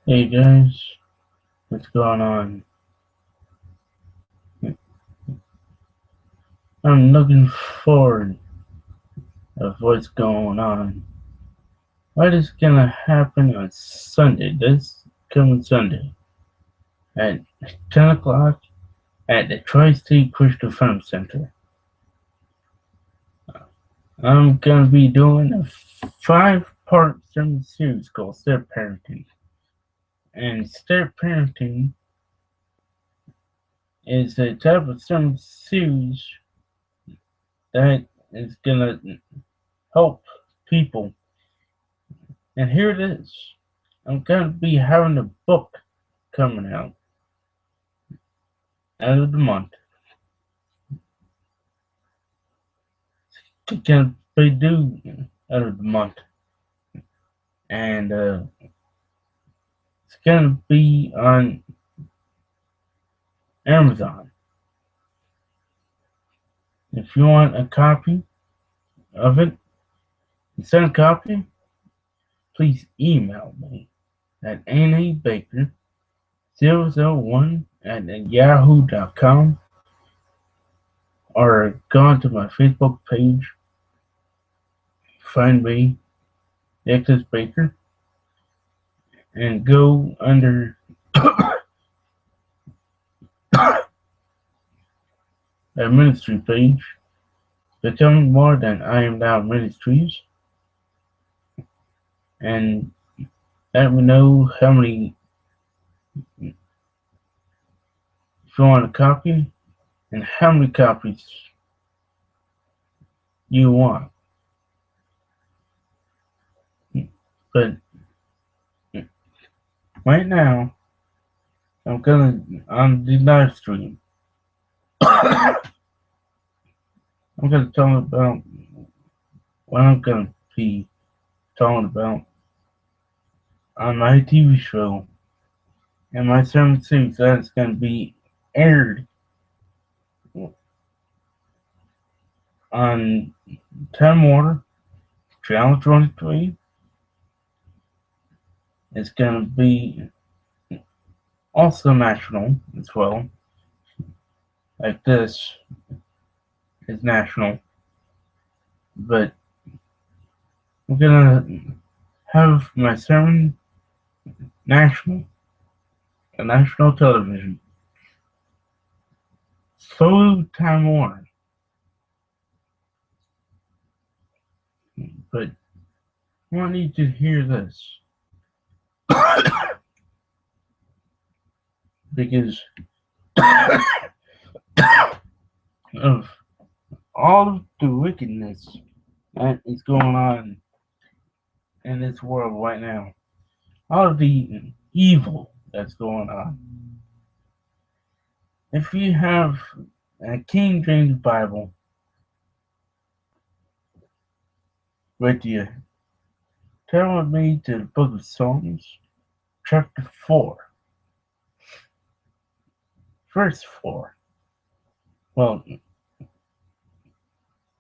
Hey guys, what's going on? I'm looking forward of what's going on. What is gonna happen on Sunday, this coming Sunday, at 10 o'clock at the Tri-State Christian Film Center? I'm gonna be doing a 5-part sermon series called Step Parenting. And Step Parenting is a type of sermon series that is gonna help people. And here it is. I'm gonna be having a book coming out end of the month. It's gonna be due end of the month, and it's gonna be on Amazon. If you want a copy of it, send a copy. Please email me at nabaker001@yahoo.com or go onto my Facebook page. Find me, Nicholas Baker, and go under the ministry page, Becoming More Than I Am Now Ministries, and let me know how many, if you want a copy, and how many copies you want. But right now, I'm gonna, on the live stream, I'm gonna talk about what I'm gonna be talking about on my TV show and my sermon series that's gonna be aired on Time Warner, Channel 23. It's gonna be also national as well. Like this is national, but I'm gonna have my sermon national, on national television, through Time Warner. But I want you to hear this because of all of the wickedness that is going on in this world right now, all of the evil that's going on. If you have a King James Bible with you, turn with me to the book of Psalms, chapter 4, verse 4. Well,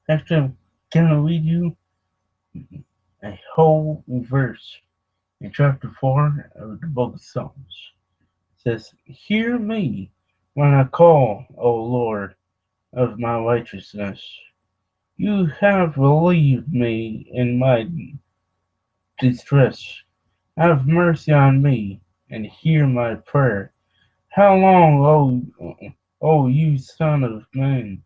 actually, I'm gonna read you a whole verse in chapter 4 of the book of Psalms. It says, "Hear me when I call, O Lord of my righteousness. You have relieved me in my distress. Have mercy on me and hear my prayer. How long, O you son of man,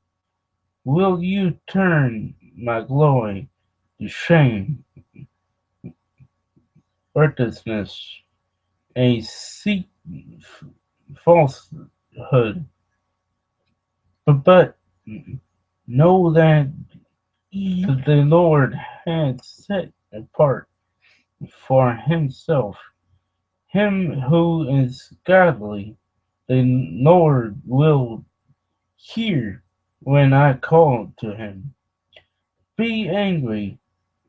will you turn my glory to shame, worthlessness, and seek falsehood? But know that the Lord has set apart for himself him who is godly. The Lord will hear when I call to him. Be angry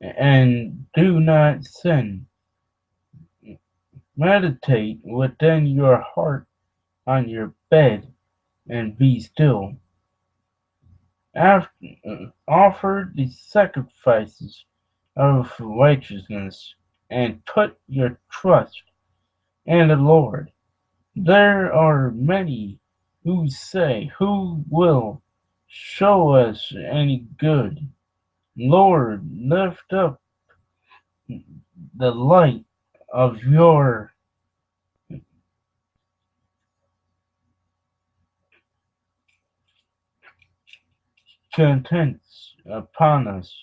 and do not sin. Meditate within your heart on your bed and be still. Offer the sacrifices of righteousness and put your trust and the Lord. There are many who say, who will show us any good? Lord, lift up the light of your contents upon us.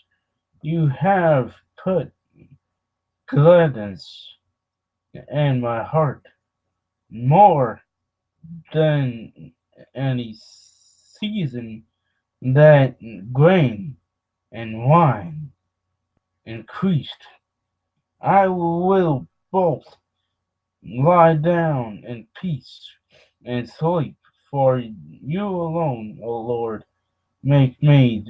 You have put gladness in my heart more than any season that grain and wine increased. I will both lie down in peace and sleep, for you alone, O Lord, make me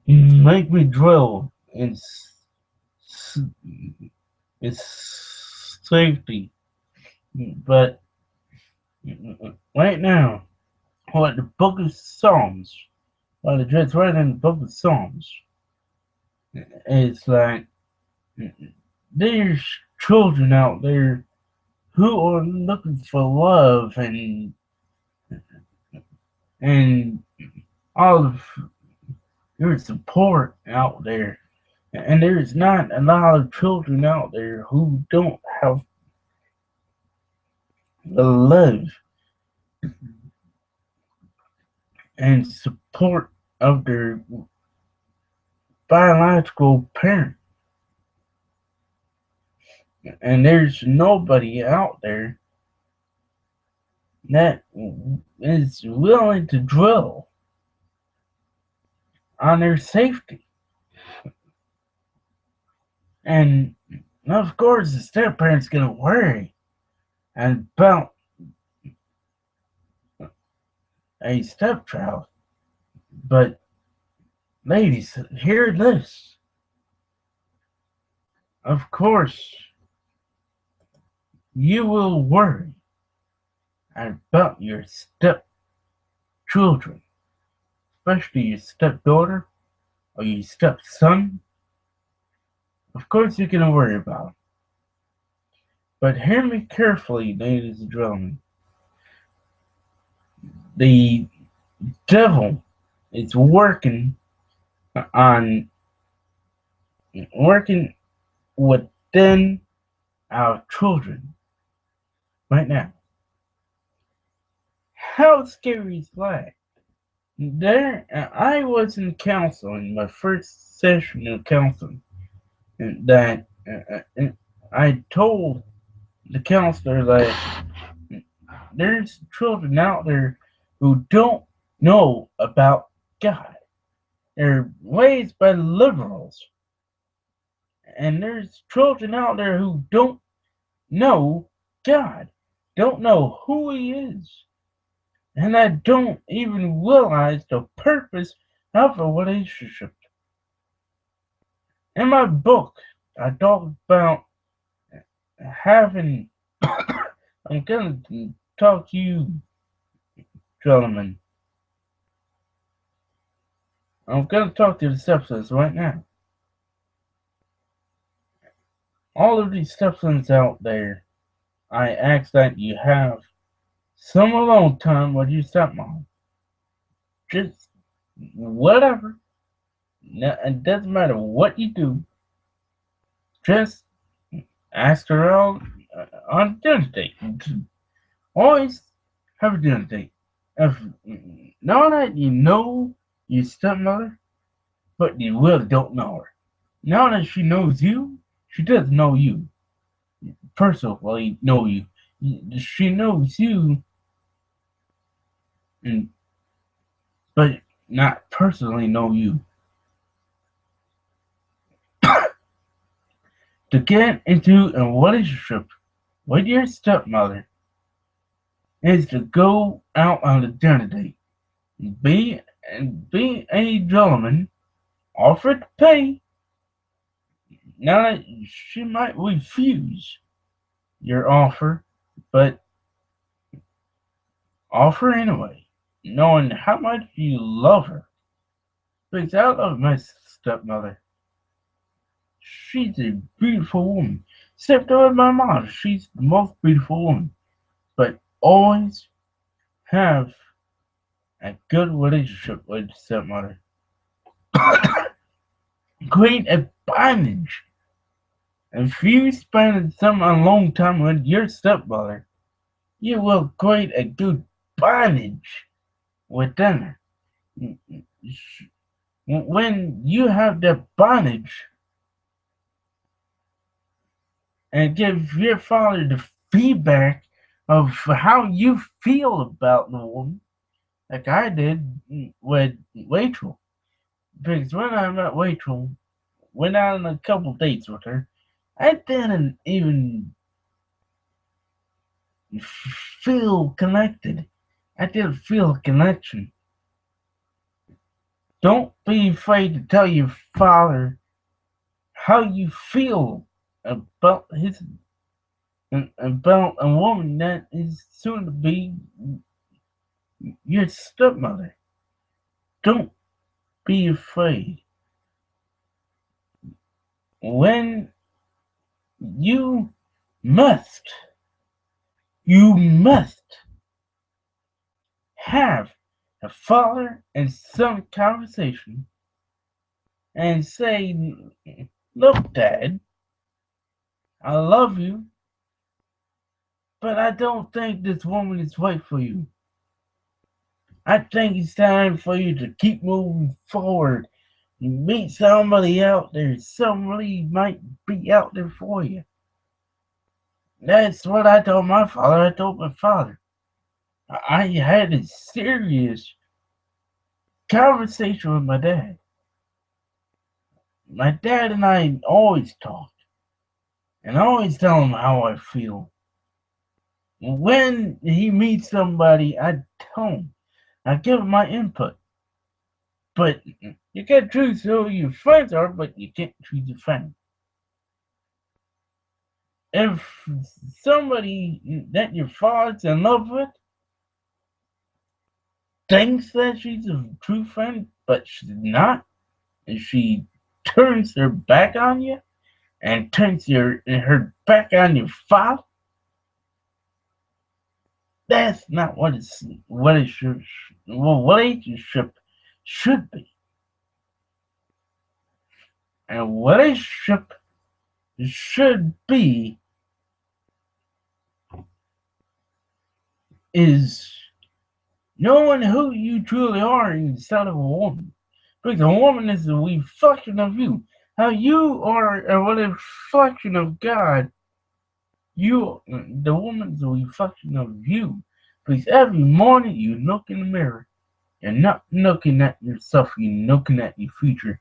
make me dwell in safety. But right now, what the book of Psalms, what the dread's right in the book of Psalms, it's like there's children out there who are looking for love and all of your support out there. And there's not a lot of children out there who don't have the love and support of their biological parent. And there's nobody out there that is willing to dwell on their safety. And of course, the step parent's gonna worry about a stepchild. But ladies, hear this. Of course, you will worry about your stepchildren, especially your stepdaughter or your stepson. Of course, you're gonna worry about them. But hear me carefully, ladies and gentlemen. The devil is on working within our children right now. How scary is that? There, I was in counseling, my first session of counseling, and that I told the counselor that there's children out there who don't know about God. They're raised by liberals. And there's children out there who don't know God, don't know who He is, and that don't even realize the purpose of a relationship. In my book, I talk about having, I'm going to talk to you, gentlemen. I'm going to talk to the stepsons right now. All of these stepsons out there, I ask that you have some alone time with your stepmom. Just whatever. It doesn't matter what you do. Just ask her out on dinner date. Always have a dinner date. If now that you know your stepmother, but you really don't know her. Now that she knows you, she does know you. Personally know you. She knows you, and but not personally know you. To get into a relationship with your stepmother is to go out on a dinner date. Be a gentleman, offer to pay. Now that she might refuse, your offer, but offer anyway, knowing how much you love her. Because I love my stepmother. She's a beautiful woman. Except for my mom, she's the most beautiful woman. But always have a good relationship with your stepmother. Create a bondage. If you spend some a long time with your stepmother, you will create a good bondage with them. When you have that bondage and give your father the feedback of how you feel about the woman, like I did with Rachel. Because when I met Rachel, went out on a couple dates with her, I didn't even feel connected. I didn't feel a connection. Don't be afraid to tell your father how you feel about his about a woman that is soon to be your stepmother. Don't be afraid. When you must, you must have a father and son conversation and say, look, Dad, I love you, but I don't think this woman is right for you. I think it's time for you to keep moving forward. You meet somebody out there, somebody might be out there for you. That's what I told my father. I told my father. I had a serious conversation with my dad. My dad and I always talk, and I always tell him how I feel. When he meets somebody, I tell him, I give him my input. But you can choose who your friends are, but you can't choose your friend. If somebody that your father's in love with thinks that she's a true friend, but she's not, and she turns her back on you and turns her back on your father, that's not what it should well, relationship should be. And relationship should be is knowing who you truly are inside of a woman. Because a woman is a reflection of you. How you are a reflection of God. The woman is a reflection of you. Because every morning you look in the mirror. You're not looking at yourself, you're looking at your future.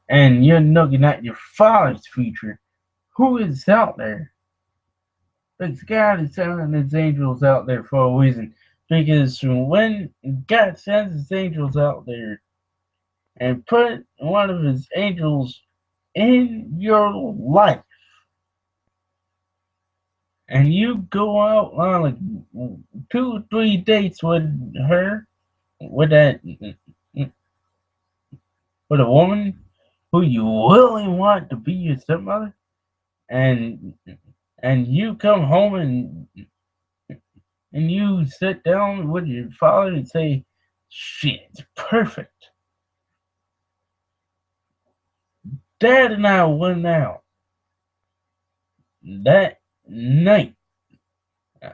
And you're looking at your father's future. Who is out there? Because God is sending his angels out there for a reason. Because when God sends his angels out there and put one of his angels in your life, and you go out on like 2 or 3 dates with her, with that, with a woman who you really want to be your stepmother, and you come home and you sit down with your father and say, "Shit, it's perfect." Dad and I went out that night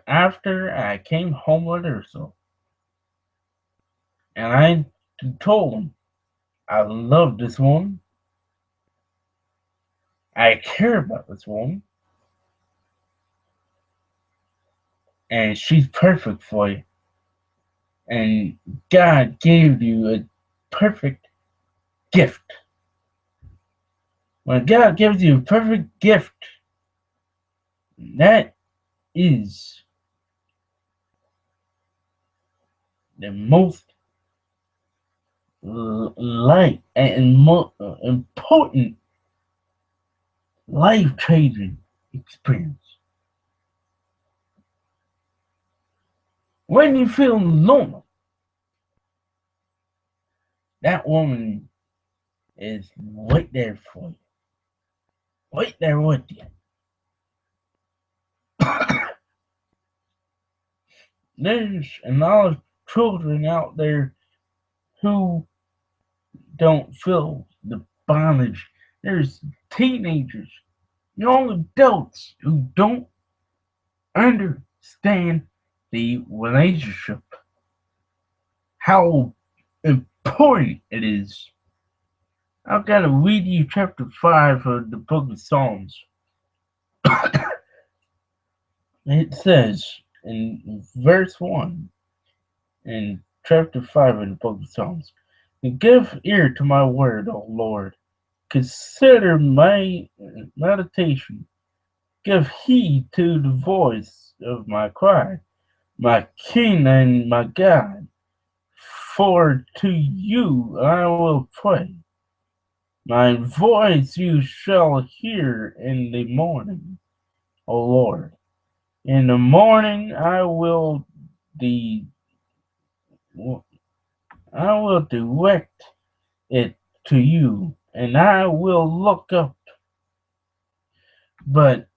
after I came home with Ursula, and I told him I love this woman, I care about this woman, and she's perfect for you. And God gave you a perfect gift. When God gives you a perfect gift, that is the most light and important life changing experience. When you feel lonely, that woman is right there for you, right there with you. There's a lot of children out there who don't feel the bondage. There's teenagers, young adults who don't understand the relationship, how important it is. I've got to read you chapter 5 of the book of Psalms. It says in verse 1 in chapter 5 of the book of Psalms, give ear to my word, O Lord. Consider my meditation. Give heed to the voice of my cry, my King and my God. For to you I will pray. My voice you shall hear in the morning, O Lord. In the morning de- I will direct it to you, and I will look up. But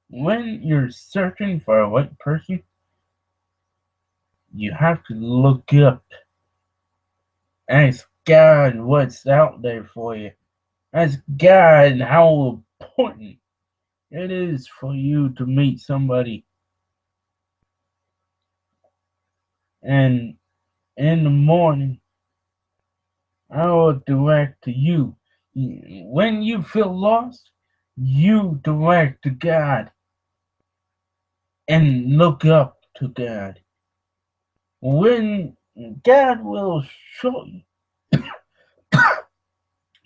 when you're searching for a right person, you have to look up. Ask God what's out there for you. Ask God how important it is for you to meet somebody. And in the morning, I will direct to you. When you feel lost, you direct to God and look up to God. When God will show you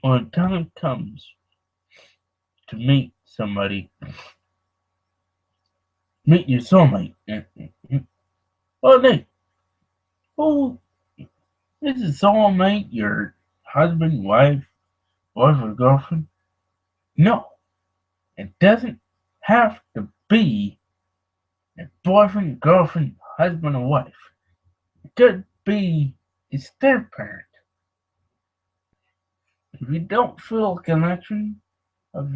when time comes to meet somebody, meet your soulmate. Oh, Nick, who is a soulmate? Your husband, wife, boyfriend, girlfriend? No, it doesn't have to be a boyfriend, girlfriend, husband, or wife. It could be a step parent. If you don't feel a connection of,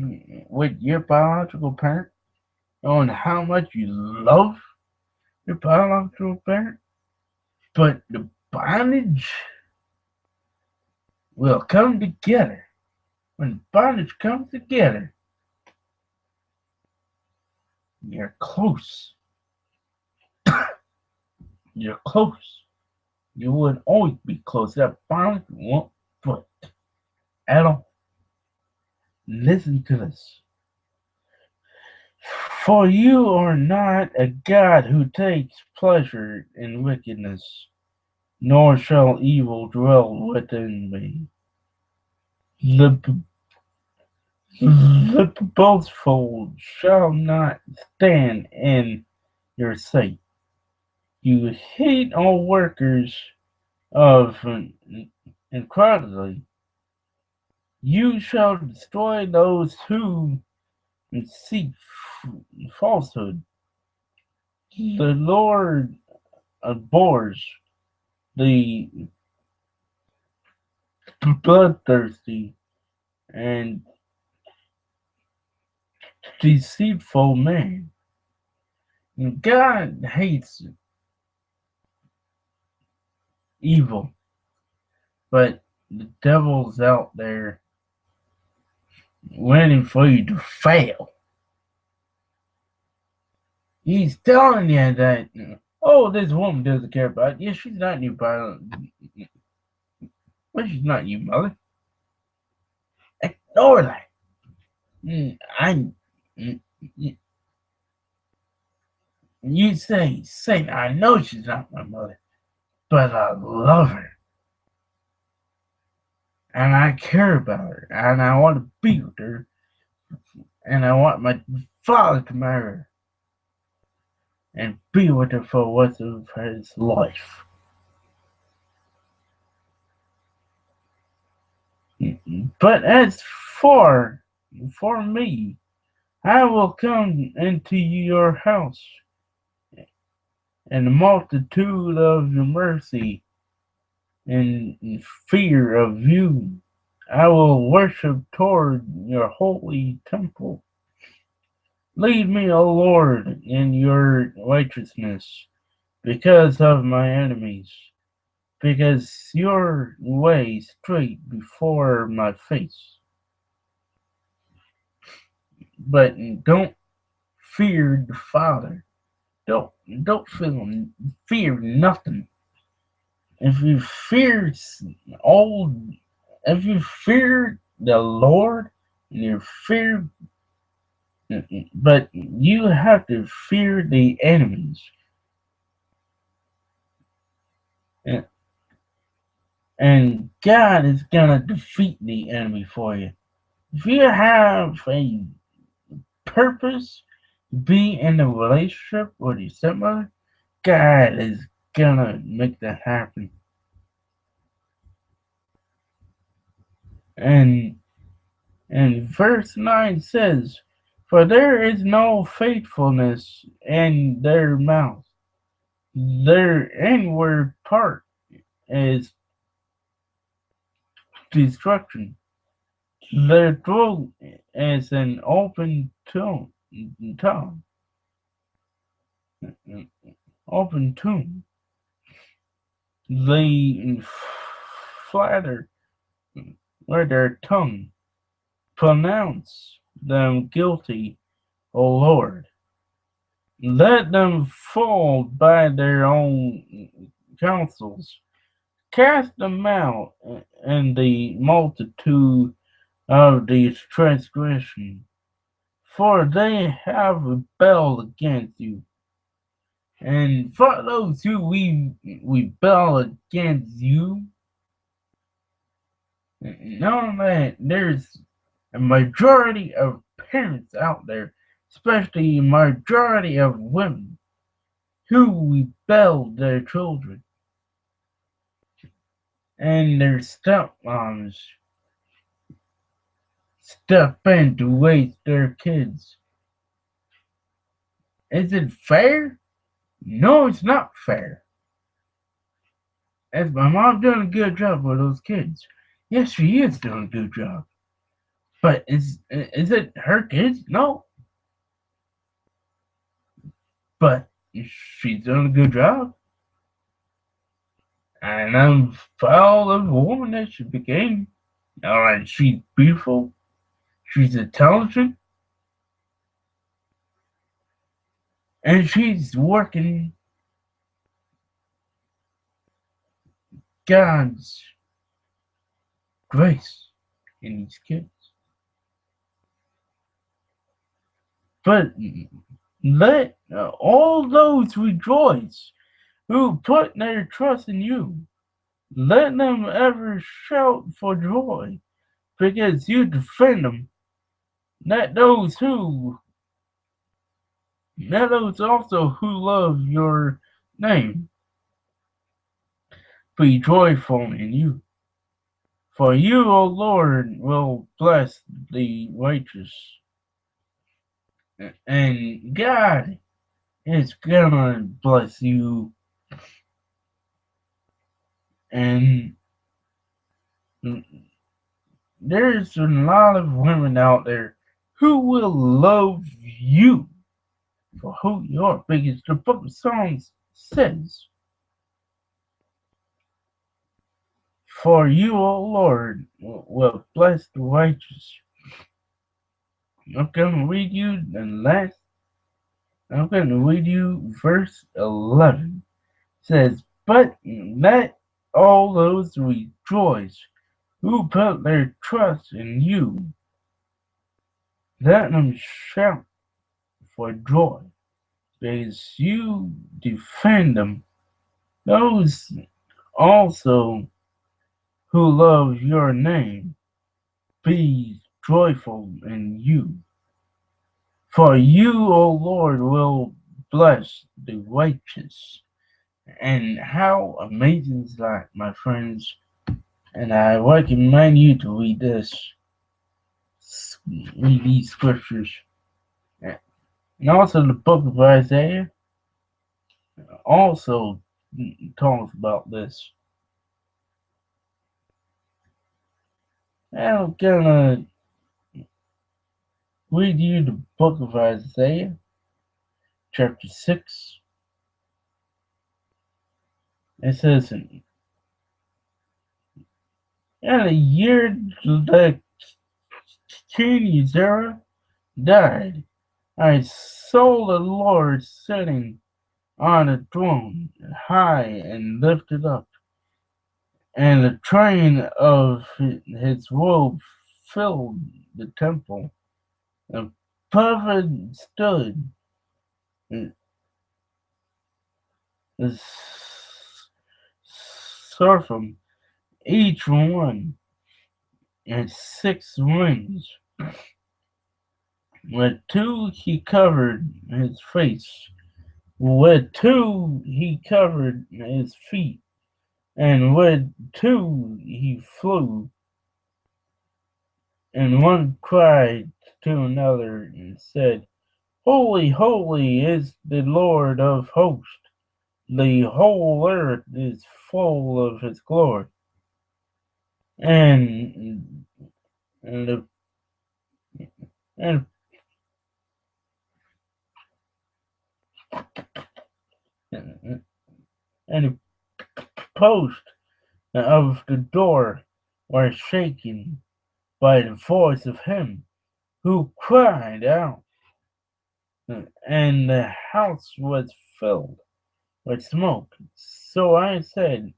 with your biological parent on how much you love your biological parent, but the bondage will come together. When bondage comes together, you're close. You're close. You would always be close. That bondage won't break at all. Listen to this. For you are not a God who takes pleasure in wickedness, nor shall evil dwell within me. The, the boastful shall not stand in your sight. You hate all workers of iniquity. You shall destroy those who seek falsehood. The Lord abhors the bloodthirsty and deceitful man. God hates evil, but the devil's out there waiting for you to fail. He's telling you that, oh, this woman doesn't care about you. Yeah, she's not your brother. Well, she's not your mother. Ignore that. I, you say, I know she's not my mother, but I love her. And I care about her. And I want to be with her. And I want my father to marry her. And be with her for the rest of his life. But as for me, I will come into your house and the multitude of your mercy and fear of you. I will worship toward your holy temple. Lead me, O Lord, in your righteousness because of my enemies, because your way straight before my face. But don't fear the Father. Don't don't fear nothing. If you fear old, if you fear the Lord, and you fear, but you have to fear the enemies, and, and God is gonna defeat the enemy for you. If you have a purpose, be in a relationship with your stepmother, God is gonna make that happen. And verse 9 says, "For there is no faithfulness in their mouth. Their inward part is destruction. Their throat is an tongue, open tomb. They flatter with their tongue. Pronounce them guilty, O Lord. Let them fall by their own counsels. Cast them out in the multitude of these transgressions, for they have rebelled against you. And for those who we rebel against you, know that there's a majority of parents out there, especially a majority of women, who rebel their children and their stepmoms step in to raise their kids. Is it fair? No, it's not fair. Is my mom doing a good job with those kids? Yes, she is doing a good job. But is it her kids? No. But she's doing a good job. And I'm proud of the woman that she became. Alright, she's beautiful. She's intelligent. And she's working God's grace in these kids. But let all those rejoice who put their trust in you. Let them ever shout for joy, because you defend them. Let those who, let those also who love your name be joyful in you. For you, O Lord, will bless the righteous. And God is gonna bless you. And there's a lot of women out there who will love you for who you are, because the book of Psalms says, "For you, O Lord, will bless the righteous." I'm gonna read you the last. I'm gonna read you verse 11. It says, "But let all those rejoice who put their trust in you. Let them shout for joy, because you defend them. Those also who love your name, be joyful in you. For you, O Lord, will bless the righteous." And how amazing is that, my friends? And I recommend you to read this, read these scriptures. And also the book of Isaiah also talks about this. And I'm gonna read you the book of Isaiah, chapter 6. It says, in the year that King Uzziah died, I saw the Lord sitting on a throne, high and lifted up, and the train of his robe filled the temple. A prophet stood, the seraphim, each one had 6 wings. With 2 he covered his face, with 2 he covered his feet, and with 2 he flew. And one cried to another and said, Holy, holy is the Lord of hosts. The whole earth is full of his glory. And and and and the posts of the door were shaken by the voice of him who cried out, and the house was filled with smoke. So I said,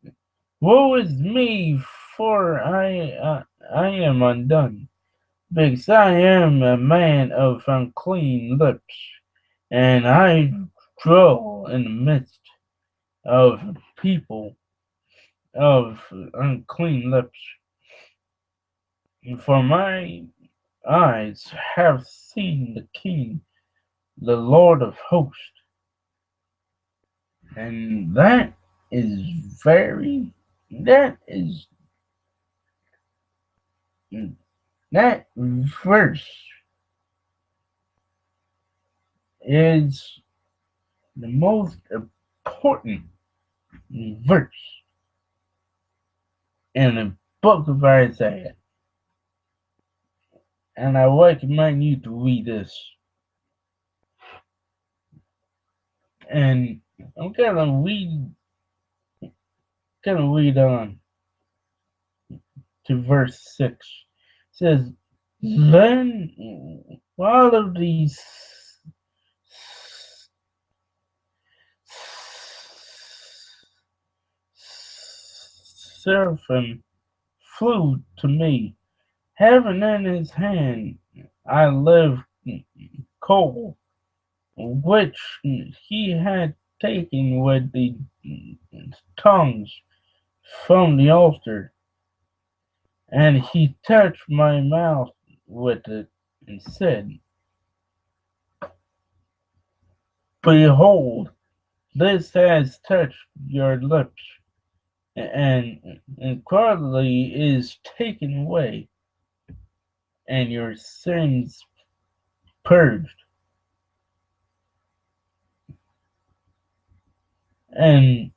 Woe is me, for I am undone, because I am a man of unclean lips, and I dwell in the midst of people of unclean lips. For my eyes have seen the King, the Lord of hosts. And very, that is, that verse is the most important verse in the book of Isaiah. And I recommend you to read this. And I'm gonna read on to verse 6. It says, Then all of these seraphim flew to me, having in his hand I live coal, which he had taken with the tongues from the altar, and he touched my mouth with it and said, Behold, this has touched your lips, and iniquity is taken away, and your sins purged. And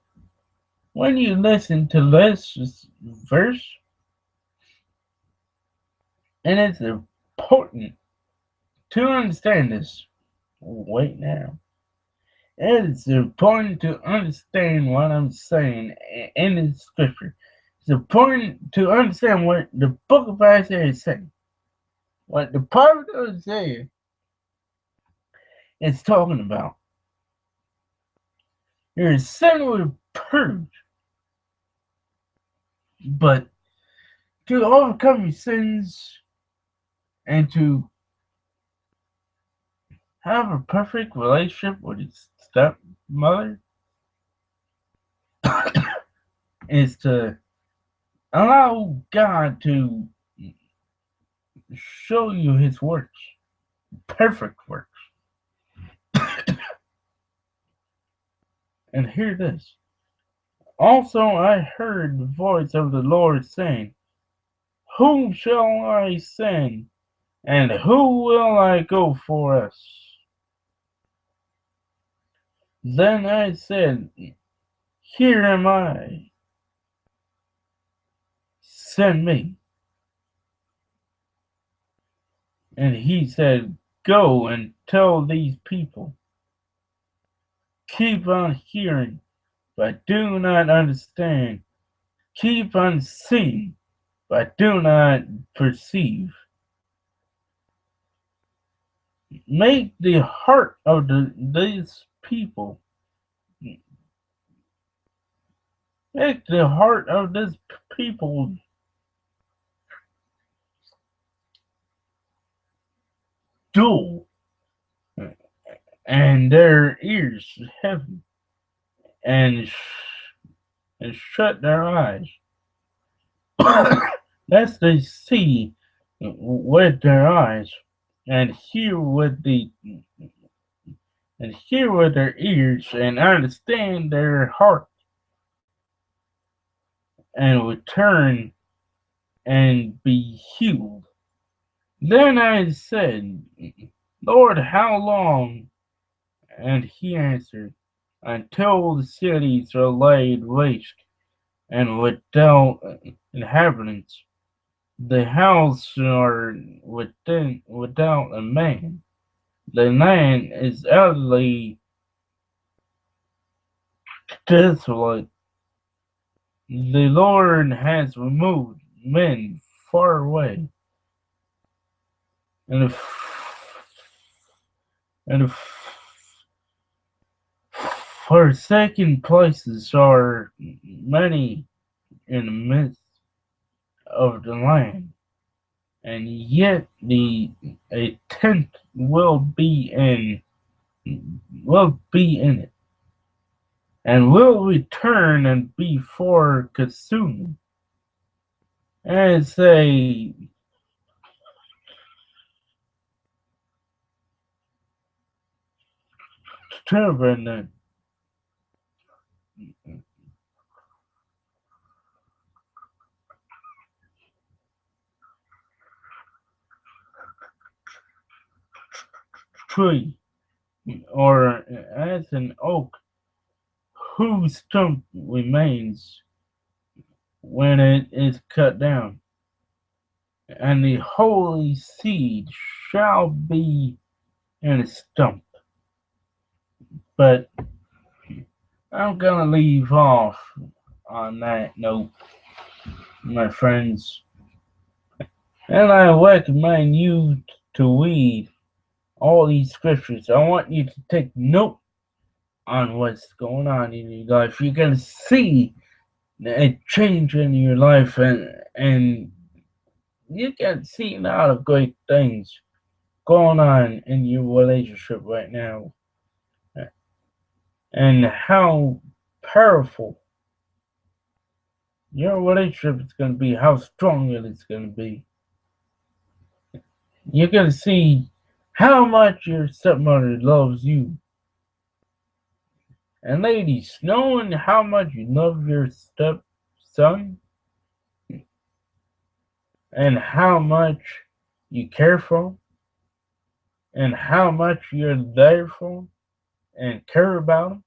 when you listen to this verse, and it's important to understand this right now. It's important to understand what I'm saying in the scripture. It's important to understand what the book of Isaiah is saying. What the prophet of Isaiah is talking about. Your sin will purge, but to overcome your sins and to have a perfect relationship with your stepmother is to allow God to show you his works, perfect works. And hear this. Also I heard the voice of the Lord saying, Whom shall I send, and who will I go for us? Then I said, here am I, send me. And he said, go and tell these people, keep on hearing, but do not understand. Keep on seeing, but do not perceive. Make the heart of these people, make the heart of this people dull, and their ears heavy, and, and shut their eyes, lest they see with their eyes, and hear with their ears, and understand their heart, and return and be healed. Then I said, Lord, how long? And he answered, until the cities are laid waste and without inhabitants, the houses are without a man, the land is utterly desolate. The Lord has removed men far away, and and forsaken places are many in the midst of the land, and yet a tent will be in it, and will return and be for consuming, as a turbine tree, or as an oak whose stump remains when it is cut down, and the holy seed shall be in a stump. But I'm gonna leave off on that note, my friends, and I recommend you to read all these scriptures. I want you to take note on what's going on in your life. You're gonna see a change in your life, and you can see a lot of great things going on in your relationship right now, and how powerful your relationship is going to be, how strong it is going to be. You're going to see how much your stepmother loves you. And ladies, knowing how much you love your stepson and how much you care for and how much you're there for and care about him,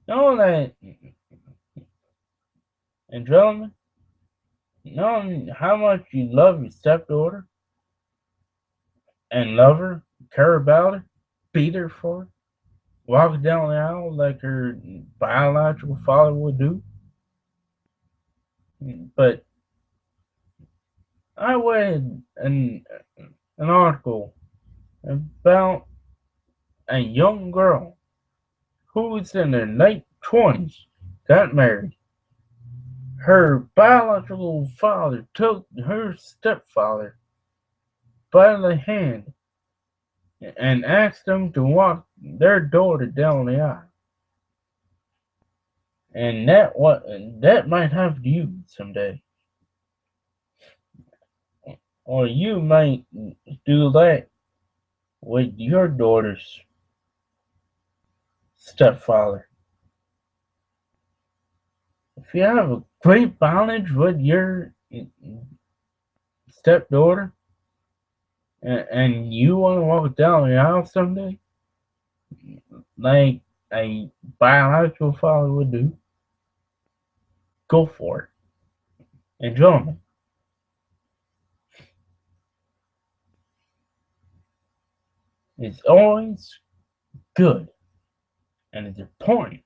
know that, and gentlemen, knowing how much you love your stepdaughter and love her, care about her, be there for her, walk down the aisle like her biological father would do. But I read an article about a young girl who was in her late 20s, got married. Her biological father took her stepfather by the hand and asked them to walk their daughter down the aisle. And that might happen to you someday. Or you might do that with your daughter's stepfather. If you have a great bondage with your stepdaughter and you want to walk down the aisle someday, like a biological father would do, go for it. And gentlemen, it's always good and it's important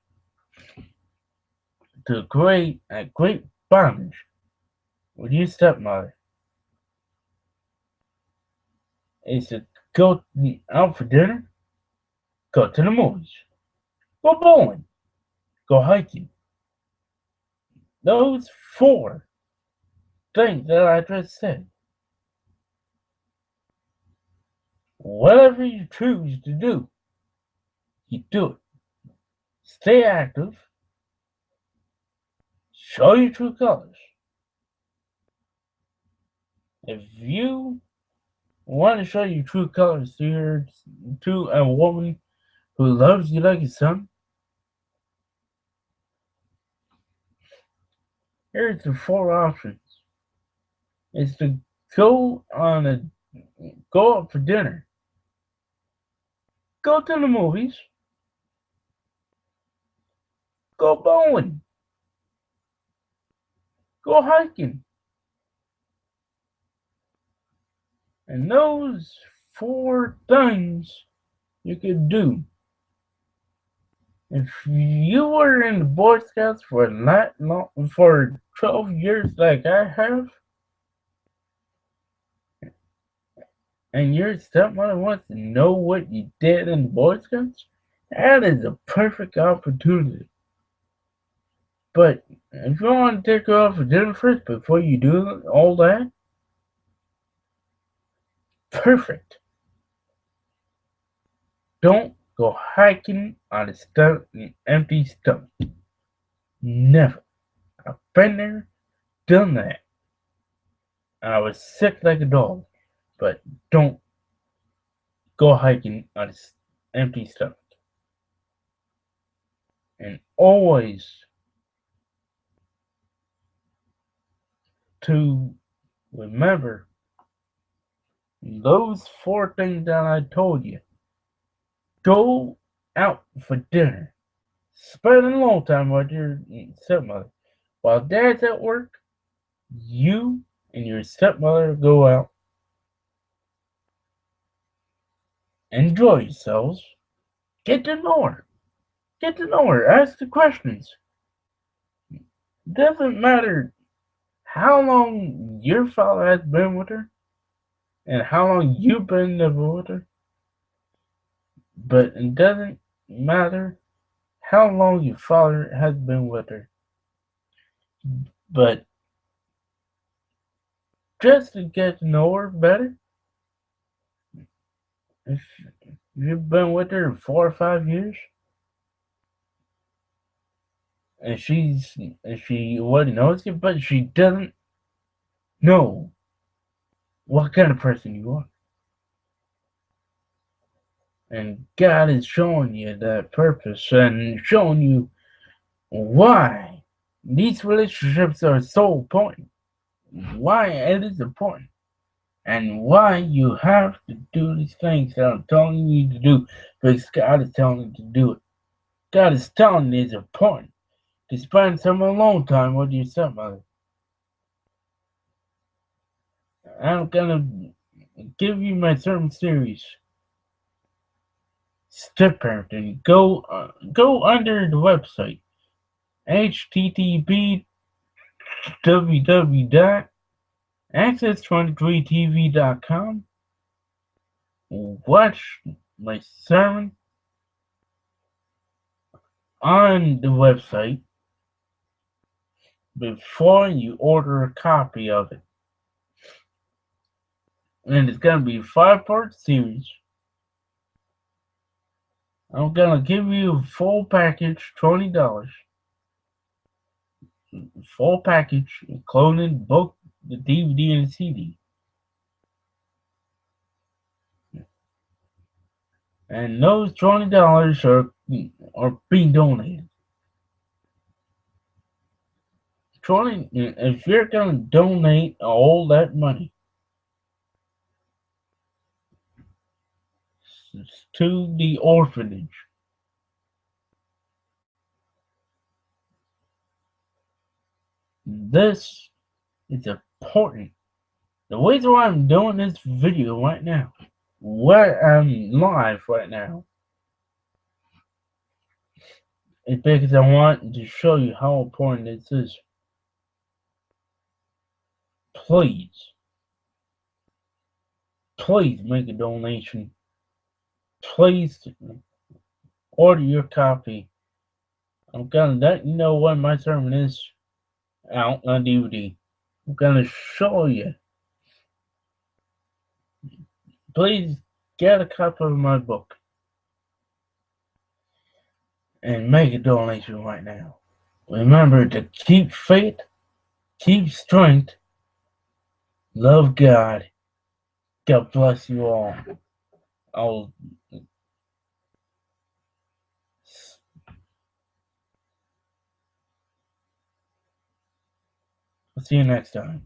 to create a great bondage with your stepmother is to go out for dinner, go to the movies, go bowling, go hiking. Those four things that I just said, whatever you choose to do, you do it. Stay active, show your true colors. If you want to show your true colors to a woman who loves you like a son, here's the four options. Is to go on a go out for dinner, go to the movies, go bowling, go hiking. And those four things you could do. If you were in the Boy Scouts for that long, for 12 years like I have, and your stepmother wants to know what you did in the Boy Scouts, that is a perfect opportunity. But if you want to take her out for dinner first before you do all that, perfect. Don't go hiking on an empty stomach. Never. I've been there, done that. And I was sick like a dog. But don't go hiking on an empty stomach. And always to remember those four things that I told you. Go out for dinner. Spend a long time with your stepmother. While dad's at work, you and your stepmother go out. Enjoy yourselves. Get to know her. Get to know her. Ask the questions. Doesn't matter how long your father has been with her and how long you've been with her, but it doesn't matter how long your father has been with her. But just to get to know her better, if you've been with her 4 or 5 years, and she already knows you, but she doesn't know what kind of person you are. And God is showing you that purpose and showing you why these relationships are so important, why it is important, and why you have to do these things that I'm telling you to do because God is telling you to do it. God is telling you it's important to spend some alone time with your stepmother. I'm gonna give you my sermon series, Step Parenting. Go under the website http www.access23tv.com. Watch my sermon on the website before you order a copy of it. And it's going to be a 5-part series. I'm going to give you a full package, $20. Full package, including both the DVD and the CD. And those $20 are being donated. If you're going to donate all that money, resources to the orphanage. This is important. The reason why I'm doing this video right now, where I'm live right now, is because I want to show you how important this is. Please, please make a donation. Please order your copy. I'm gonna let you know when my sermon is out on DVD. I'm gonna show you. Please get a copy of my book and make a donation right now. Remember to keep faith, keep strength, love God. God bless you all. I'll see you next time.